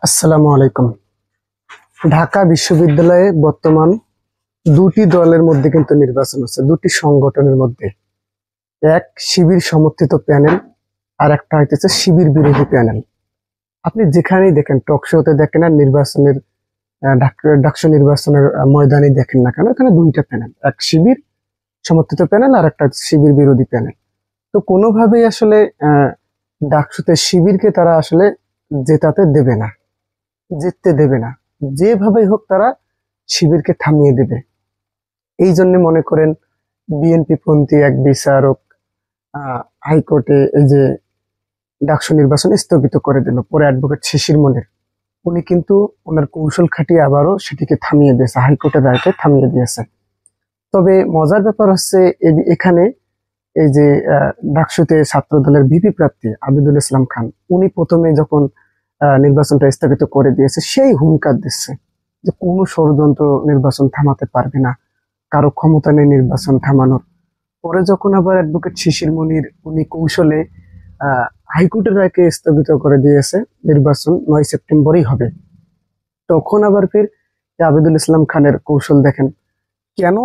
আসসালামু আলাইকুম। ঢাকা বিশ্ববিদ্যালয়ে বর্তমান দুটি দলের মধ্যে কিন্তু নির্বাচন হচ্ছে, দুটি সংগঠনের মধ্যে। এক শিবির সমর্থিত প্যানেল, আর একটা হইতেছে শিবির বিরোধী প্যানেল। আপনি যেখানেই দেখেন, টক শোতে দেখেন আর নির্বাচনের ডাকসু নির্বাচনের ময়দানে দেখেন না কেন, এখানে দুইটা প্যানেল, এক শিবির সমর্থিত প্যানেল আর একটা শিবির বিরোধী প্যানেল। তো কোনোভাবেই আসলে ডাকসুতে শিবিরকে তারা আসলে জেতাতে দেবে না, জিততে দেবে না। যেভাবেই হোক তারা শিবিরকে থামিয়ে দেবে। এই জন্য মনে করেন বিএনপি পন্থী এক বিচারক হাইকোর্টে এই যে ডাকসু নির্বাচন স্থগিত করে দিল, পরে অ্যাডভোকেট শিশির মনির উনি কিন্তু ওনার কৌশল খাটিয়ে আবারও সেটিকে থামিয়ে দিয়েছে, হাইকোর্টের রায়কে থামিয়ে দিয়েছে। তবে মজার ব্যাপার হচ্ছে এখানে এই যে ডাকসুতে ছাত্র দলের ভিপি প্রার্থী আবিদুল ইসলাম খান, উনি প্রথমে যখন নির্বাচনটা স্থগিত করে দিয়েছে, সেই হুঙ্কার দিচ্ছে যে কোনো ষড়যন্ত্র নির্বাচন থামাতে পারবে না, কারো ক্ষমতা নেই নির্বাচন থামানোর। পরে যখন আবার অ্যাডভোকেট শিশির মনির উনি কৌশলে হাইকোর্টের রায়কে স্থগিত করে দিয়েছে, নির্বাচন ৯ সেপ্টেম্বরই হবে, তখন আবার ফির আবিদুল ইসলাম খানের কৌশল দেখেন। কেন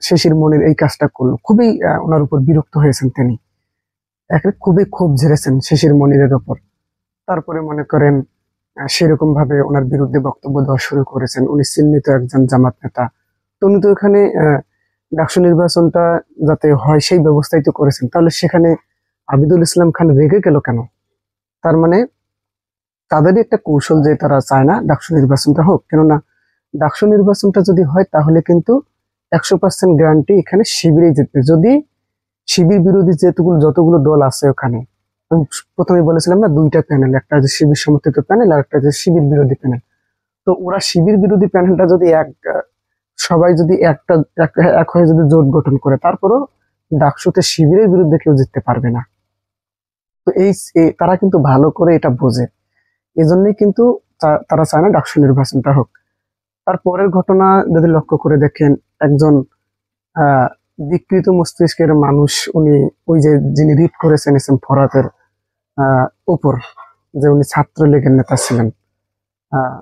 শিশির মনির এই কাজটা করলো, খুবই ওনার উপর বিরক্ত হয়েছেন তিনি, খুবই ক্ষোভ ঝেড়েছেন শিশির মনিরের ওপর। তারপরে মনে করেন সেরকম ভাবে ওনার বিরুদ্ধে বক্তব্য দেওয়া শুরু করেছেন। উনি চিহ্নিত একজন জামাত নেতা, তো উনি তো এখানে ডাকসু নির্বাচনটা যাতে হয় সেই ব্যবস্থাই তো করেছেন, তাহলে সেখানে আবিদুল ইসলাম খান রেগে গেল কেন? তার মানে তাদেরই একটা কৌশল যে তারা চায় না ডাকসু নির্বাচনটা হোক। কেননা ডাকসু নির্বাচনটা যদি হয় তাহলে কিন্তু 100% গ্যারান্টি এখানে শিবিরে জিতবে। যদি শিবির বিরোধী যতগুলো দল আছে ওখানে, আমি প্রথমে বলেছিলাম না দুইটা প্যানেল, একটা যে শিবির সমর্থিত প্যানেল আর একটা যে শিবির বিরোধী প্যানেল। তো ওরা শিবির বিরোধী প্যানেলটা যদি সবাই যদি এক হয়ে যদি জোট গঠন করে, তারপরও ডাকসুতে শিবিরের বিরুদ্ধে কেউ জিততে পারবে না। তো তারা কিন্তু ভালো করে এটা বোঝে, এজন্যই কিন্তু তারা চায় না ডাকসু নির্বাচনটা হোক। তারপরের ঘটনা যদি লক্ষ্য করে দেখেন, একজন আহ বিকৃত মস্তিষ্কের মানুষ, উনি ওই যে যিনি রিট করেছেন এস এম ফরহাদের উপর, যে উনি ছাত্রলীগের নেতা ছিলেন, আহ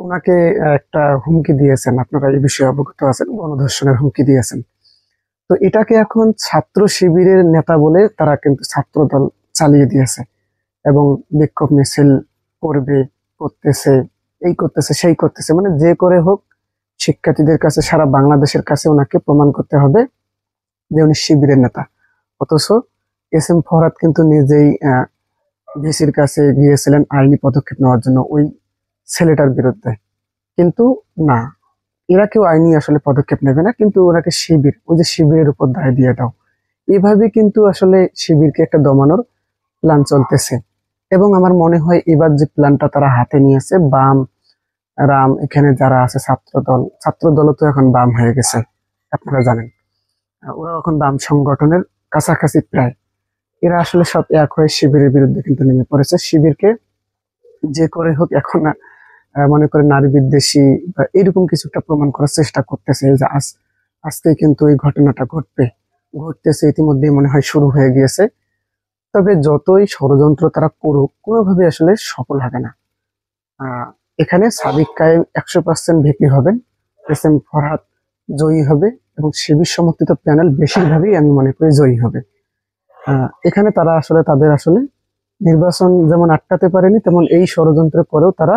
ওনাকে একটা হুমকি দিয়েছেন, আপনারা এই বিষয়ে অবগত আছেন, গণধর্ষণের হুমকি দিয়েছেন। তো এটাকে এখন ছাত্র শিবিরের নেতা বলে তারা কিন্তু ছাত্র দল চালিয়ে দিয়েছে এবং বিক্ষোভ মিছিল করবে, করতেছে, এই করতেছে সেই করতেছে, মানে যে করে হোক শিক্ষার্থীদের কাছে, সারা বাংলাদেশের কাছে ওনাকে প্রমাণ করতে হবে যে উনি শিবিরের নেতা। অথচ এস এম ফরহাদ কিন্তু নিজেই ভিসির কাছে গিয়েছিলেন আইনি পদক্ষেপ নেওয়ার জন্য ওই ছেলেটার বিরুদ্ধে, কিন্তু না, এরা কেউ আইনি আসলে পদক্ষেপ নেবে না, কিন্তু ওনাকে শিবির, ওই যে শিবিরের উপর দায় দিয়ে দাও, এভাবে কিন্তু আসলে শিবিরকে একটা দমানোর প্ল্যান চলতেছে। এবং আমার মনে হয় এবার যে প্ল্যানটা তারা হাতে নিয়েছে, বাম রাম এখানে যারা আছে, ছাত্র দলও তো এখন বাম হয়ে গেছে, আপনারা জানেন, ওরা এখন বাম সংগঠনের কাছাকাছি প্রায়। এরা আসলে সব এক হয়ে শিবিরের বিরুদ্ধে কিন্তু নেমে পড়েছে। শিবিরকে যে করে হোক এখন মনে করে নারী বিদ্বেষী বা এরকম কিছু একটা প্রমাণ করার চেষ্টা করতেছে, যে আজকে কিন্তু এই ঘটনাটা ঘটতেছে, ইতিমধ্যেই মনে হয় শুরু হয়ে গিয়েছে। তবে যতই ষড়যন্ত্র তারা করুক, কোনোভাবে আসলে সফল হবে না। এখানে সাদিক কায়েম 100% ভিপি হবেন, এস এম ফরহাদ জয়ী হবে এবং শিবির সমর্থিত প্যানেল বেশিরভাগই আমি মনে করি জয়ী হবে। এখানে তারা আসলে তাদের আসলে নির্বাচন যেমন আটকাতে পারেনি, তেমন এই ষড়যন্ত্রের পরেও তারা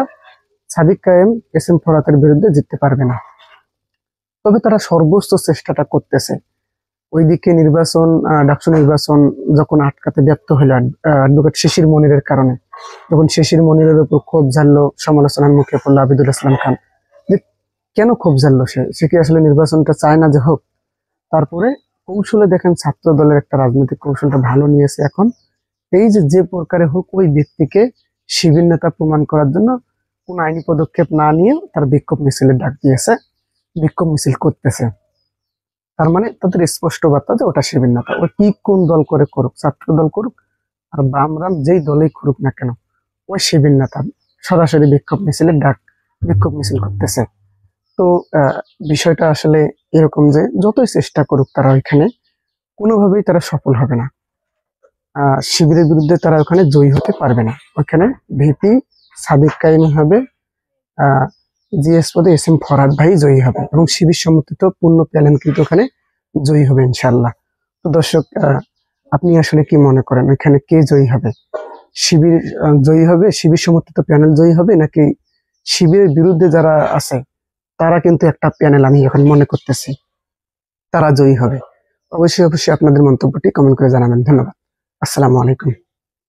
সাদিক কায়েম এস এম ফরহাদের বিরুদ্ধে জিততে পারবে না। তবে তারা সর্বোচ্চ চেষ্টাটা করতেছে। ওইদিকে ডাকসু নির্বাচন যখন আটকাতে ব্যর্থ হলো অ্যাডভোকেট শিশির মনিরের কারণে, যখন শিশির মনিরের উপর ক্ষোভ ঝাড়লো, সমালোচনার মুখে পড়লো আবিদুল ইসলাম খান, যে কেন ক্ষোভ ঝাড়লো, সে কি আসলে নির্বাচনটা চায় না যে হোক? তারপরে কৌশলে দেখেন ছাত্র দলের একটা রাজনৈতিক কৌশলটা ভালো নিয়েছে এখন, এই যে প্রকারে হোক ওই ব্যক্তিকে শিবির নেতা প্রমাণ করার জন্য কোন আইনি পদক্ষেপ না নিয়ে তার বিক্ষোভ মিছিলের ডাক দিয়েছে, বিক্ষোভ মিছিল করতেছে। তার মানে তাদের স্পষ্ট বার্তা যে ওটা শিবির নেতা, ও কি কোন দল করে করুক, ছাত্র দল করুক আর বামরাম যেই দলেই করুক না কেন, ওই শিবির নেতা সরাসরি বিক্ষোভ মিছিল করতেছে। তো বিষয়টা আসলে এরকম যে যতই চেষ্টা করুক তারা ওইখানে কোনোভাবেই তারা সফল হবে না, শিবিরের বিরুদ্ধে তারা ওখানে জয়ী হতে পারবে না। ওখানে ভিপি সাদিক কাইম হবে, জিএস পদে এস এম ফরহাদ ভাই জয়ী হবে এবং শিবির সমর্থিত পূর্ণ প্যানেল কিন্তু ওখানে জয়ী হবে ইনশাল্লাহ। তো দর্শক, আপনি আসলে কি মনে করেন এখানে কে জয়ী হবে? শিবির জয়ী হবে, শিবির সমর্থিত প্যানেল জয়ী হবে, নাকি শিবিরের বিরুদ্ধে যারা আছে তারা কিন্তু একটা প্যানেল, আমি এখন মনে করতেছি তারা জয়ী হবে? অবশ্যই অবশ্যই আপনাদের মন্তব্যটি কমেন্ট করে জানাবেন। ধন্যবাদ। আসসালামু আলাইকুম।